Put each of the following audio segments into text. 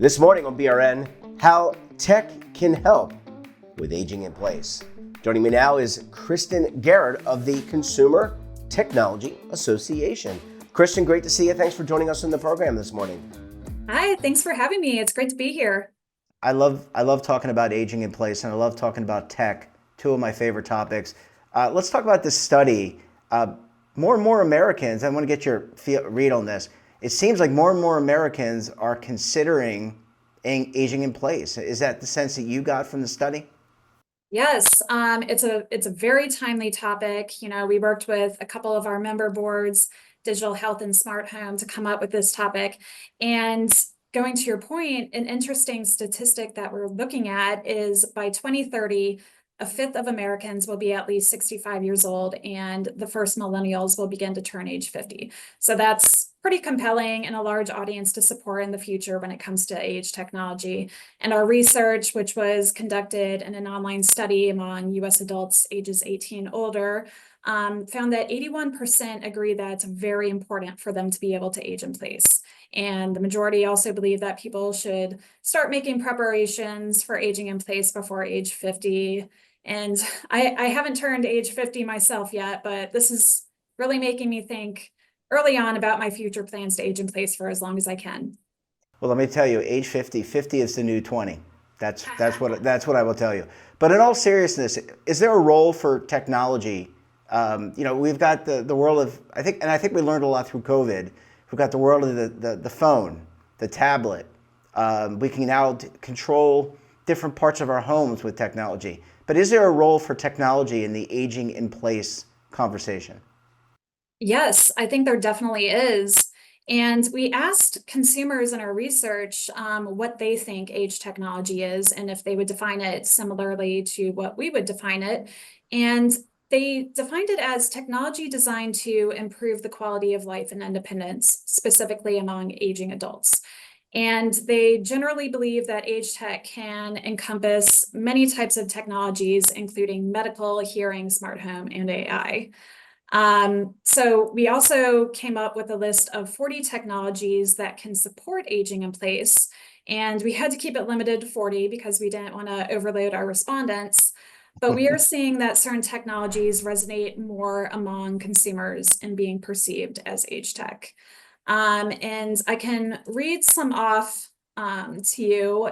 This morning on BRN, how tech can help with aging in place. Joining me now is Kristen Garrett of the Consumer Technology Association. Kristen, great to see you. Thanks for joining us in the program this morning. Hi, thanks for having me. It's great to be here. I love talking about aging in place, and I love talking about tech, two of my favorite topics. Let's talk about this study. More and more Americans, I want to get your read on this. It seems like more and more Americans are considering aging in place. Is that the sense that you got from the study? Yes, it's a very timely topic. We worked with a couple of our member boards, Digital Health and Smart Home, to come up with this topic. And going to your point, an interesting statistic that we're looking at is by 2030, a fifth of Americans will be at least 65 years old, and the first millennials will begin to turn age 50. So that's pretty compelling and a large audience to support in the future when it comes to age technology. And our research, which was conducted in an online study among US adults ages 18 older, found that 81% agree that it's very important for them to be able to age in place. And the majority also believe that people should start making preparations for aging in place before age 50. And I haven't turned age 50 myself yet, but this is really making me think early on about my future plans to age in place for as long as I can. Well, let me tell you, age 50, 50 is the new 20. That's what I will tell you. But in all seriousness, is there a role for technology? We've got the world of I think we learned a lot through COVID. We've got the world of the phone, the tablet. We can now control different parts of our homes with technology. But is there a role for technology in the aging in place conversation? Yes, I think there definitely is. And we asked consumers in our research what they think age technology is and if they would define it similarly to what we would define it. And they defined it as technology designed to improve the quality of life and independence, specifically among aging adults. And they generally believe that age tech can encompass many types of technologies, including medical, hearing, smart home, and AI. So we also came up with a list of 40 technologies that can support aging in place. And we had to keep it limited to 40 because we didn't want to overload our respondents. But we are seeing that certain technologies resonate more among consumers and being perceived as age tech. And I can read some off to you,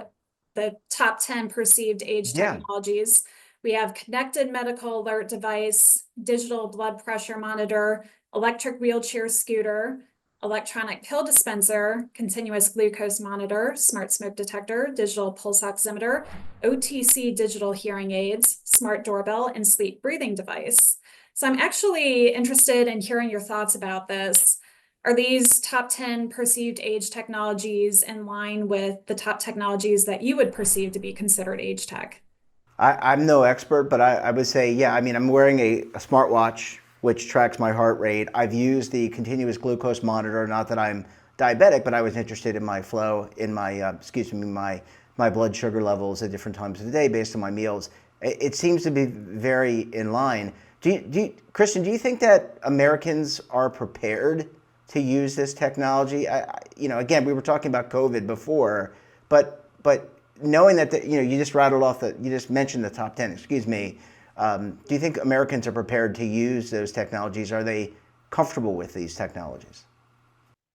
the top 10 perceived age Yeah. technologies. We have connected medical alert device, digital blood pressure monitor, electric wheelchair scooter, electronic pill dispenser, continuous glucose monitor, smart smoke detector, digital pulse oximeter, OTC digital hearing aids, smart doorbell, and sleep breathing device. So I'm actually interested in hearing your thoughts about this. Are these top 10 perceived age technologies in line with the top technologies that you would perceive to be considered age tech? I'm no expert, but I would say, yeah, I mean, I'm wearing a smartwatch which tracks my heart rate. I've used the continuous glucose monitor, not that I'm diabetic, but I was interested in my flow, in my, my blood sugar levels at different times of the day based on my meals. It seems to be very in line. Kristen, do you think that Americans are prepared to use this technology? Again, we were talking about COVID before, but knowing that you just you just mentioned the top 10. Excuse me. Do you think Americans are prepared to use those technologies? Are they comfortable with these technologies?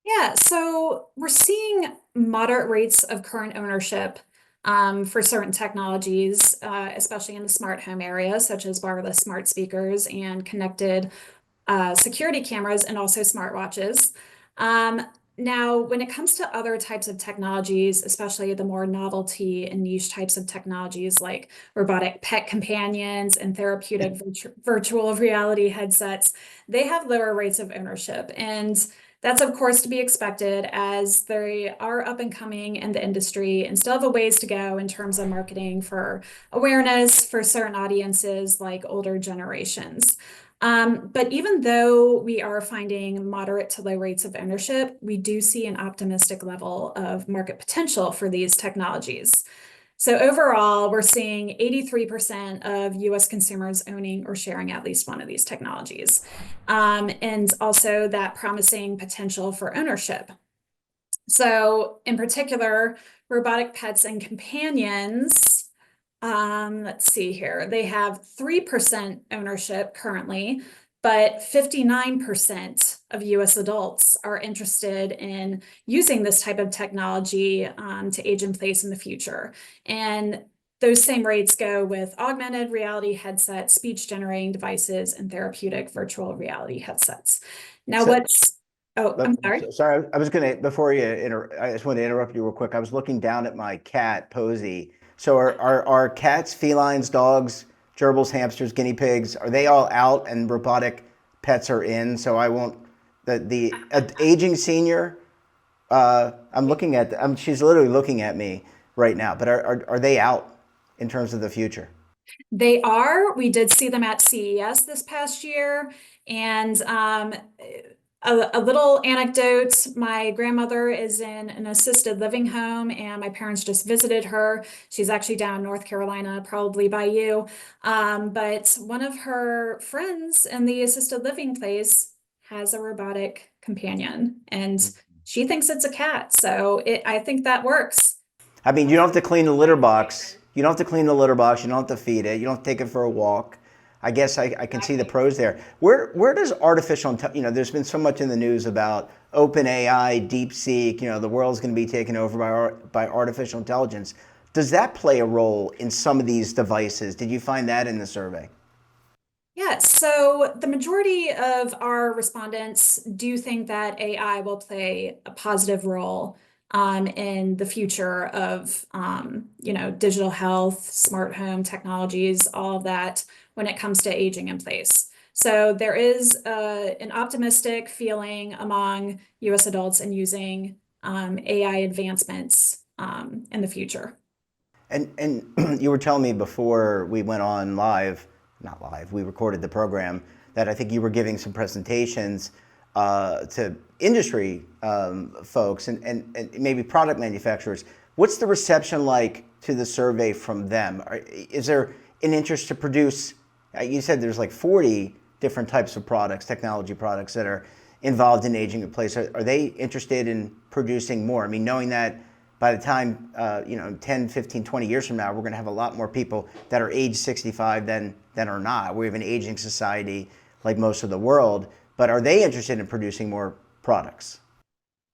Yeah, so we're seeing moderate rates of current ownership for certain technologies, especially in the smart home area, such as wireless smart speakers and connected security cameras and also smartwatches. Now, when it comes to other types of technologies, especially the more novelty and niche types of technologies like robotic pet companions and therapeutic virtual reality headsets, they have lower rates of ownership. And that's, of course, to be expected as they are up and coming in the industry and still have a ways to go in terms of marketing for awareness for certain audiences like older generations. But even though we are finding moderate to low rates of ownership, we do see an optimistic level of market potential for these technologies. So overall, we're seeing 83% of US consumers owning or sharing at least one of these technologies, and also that promising potential for ownership. So in particular, robotic pets and companions, let's see here. They have 3% ownership currently, but 59% of US adults are interested in using this type of technology to age in place in the future. And those same rates go with augmented reality headsets, speech generating devices, and therapeutic virtual reality headsets. Now, So, oh, I'm sorry. sorry, I was gonna before I just wanted to interrupt you real quick. I was looking down at my cat Posey. So are cats, felines, dogs, gerbils, hamsters, guinea pigs? Are they all out and robotic pets are in? So I won't. The aging senior. I'm looking at. She's literally looking at me right now. But are they out in terms of the future? They are. We did see them at CES this past year. And a little anecdote, my grandmother is in an assisted living home, and my parents just visited her. She's actually down in North Carolina, probably by you. But one of her friends in the assisted living place has a robotic companion, and she thinks it's a cat. So I think that works. I mean, you don't have to clean the litter box. You don't have to clean the litter box. You don't have to feed it. You don't have to take it for a walk. I guess I can see the pros there. Where does artificial intelligence, there's been so much in the news about open AI, DeepSeek, the world's going to be taken over by artificial intelligence. Does that play a role in some of these devices? Did you find that in the survey? Yeah, so the majority of our respondents do think that AI will play a positive role in the future of digital health, smart home technologies, all of that when it comes to aging in place. So there is an optimistic feeling among US adults in using AI advancements in the future. And you were telling me before we went on live, not live, we recorded the program, that I think you were giving some presentations to industry folks and maybe product manufacturers. What's the reception like to the survey from them? Is there an interest to produce? You said there's like 40 different types of products, technology products that are involved in aging in place. Are they interested in producing more? I mean, knowing that by the time, 10, 15, 20 years from now, we're going to have a lot more people that are age 65 than are not. We have an aging society like most of the world, but are they interested in producing more products?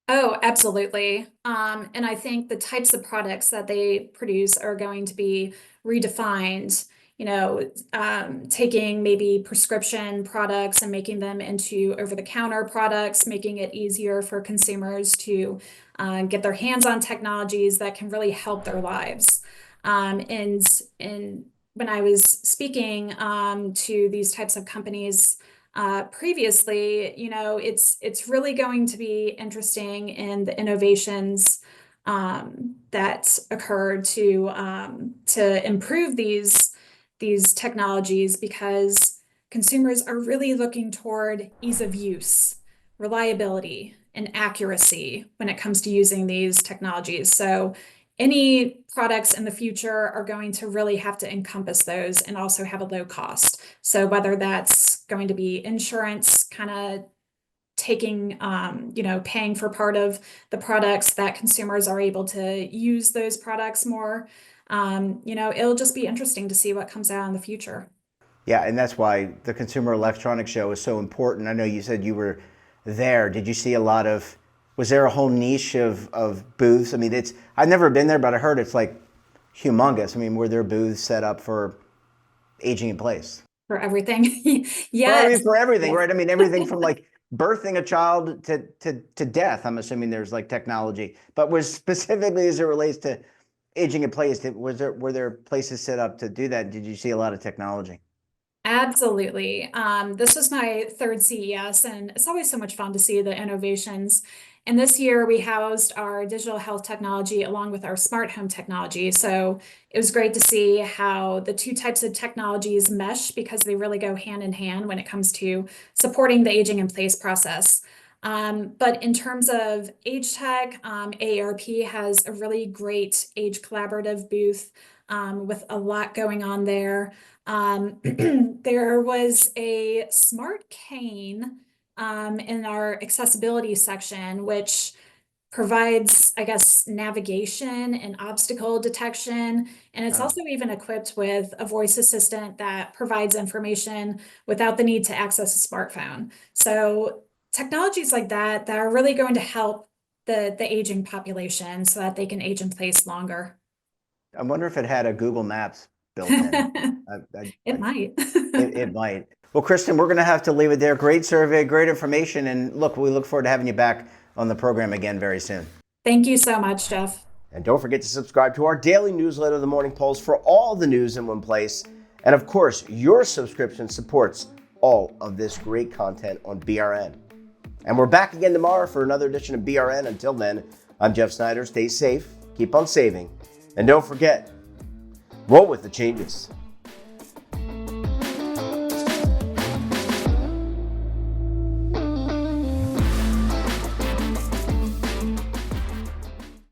Oh, absolutely. And I think the types of products that they produce are going to be redefined, taking maybe prescription products and making them into over-the-counter products, making it easier for consumers to get their hands on technologies that can really help their lives. And when I was speaking to these types of companies, previously, it's really going to be interesting in the innovations that occurred to improve these technologies because consumers are really looking toward ease of use, reliability, and accuracy when it comes to using these technologies. So any products in the future are going to really have to encompass those and also have a low cost. So whether that's going to be insurance kind of taking, paying for part of the products that consumers are able to use those products more, it'll just be interesting to see what comes out in the future. Yeah, and that's why the Consumer Electronics Show is so important. I know you said you were there. Did you see a lot of, was there a whole niche of booths? I mean, I've never been there, but I heard it's like humongous. I mean, were there booths set up for aging in place? For everything. I Yes. mean, for everything, right? I mean, everything from like birthing a child to death. I'm assuming there's like technology, but was specifically as it relates to aging in place, were there places set up to do that? Did you see a lot of technology? Absolutely. This was my third CES, and it's always so much fun to see the innovations. And this year we housed our digital health technology along with our smart home technology. So it was great to see how the two types of technologies mesh because they really go hand in hand when it comes to supporting the aging in place process. But in terms of age tech, AARP has a really great age collaborative booth with a lot going on there. There was a smart cane in our accessibility section, which provides, I guess, navigation and obstacle detection. And it's Oh. also even equipped with a voice assistant that provides information without the need to access a smartphone. So technologies like that are really going to help the aging population so that they can age in place longer. I wonder if it had a Google Maps built in. It might. It might. Well, Kristen, we're going to have to leave it there. Great survey, great information. And look, we look forward to having you back on the program again very soon. Thank you so much, Jeff. And don't forget to subscribe to our daily newsletter, The Morning Pulse, for all the news in one place. And of course, your subscription supports all of this great content on BRN. And we're back again tomorrow for another edition of BRN. Until then, I'm Jeff Snyder. Stay safe, keep on saving, and don't forget, roll with the changes.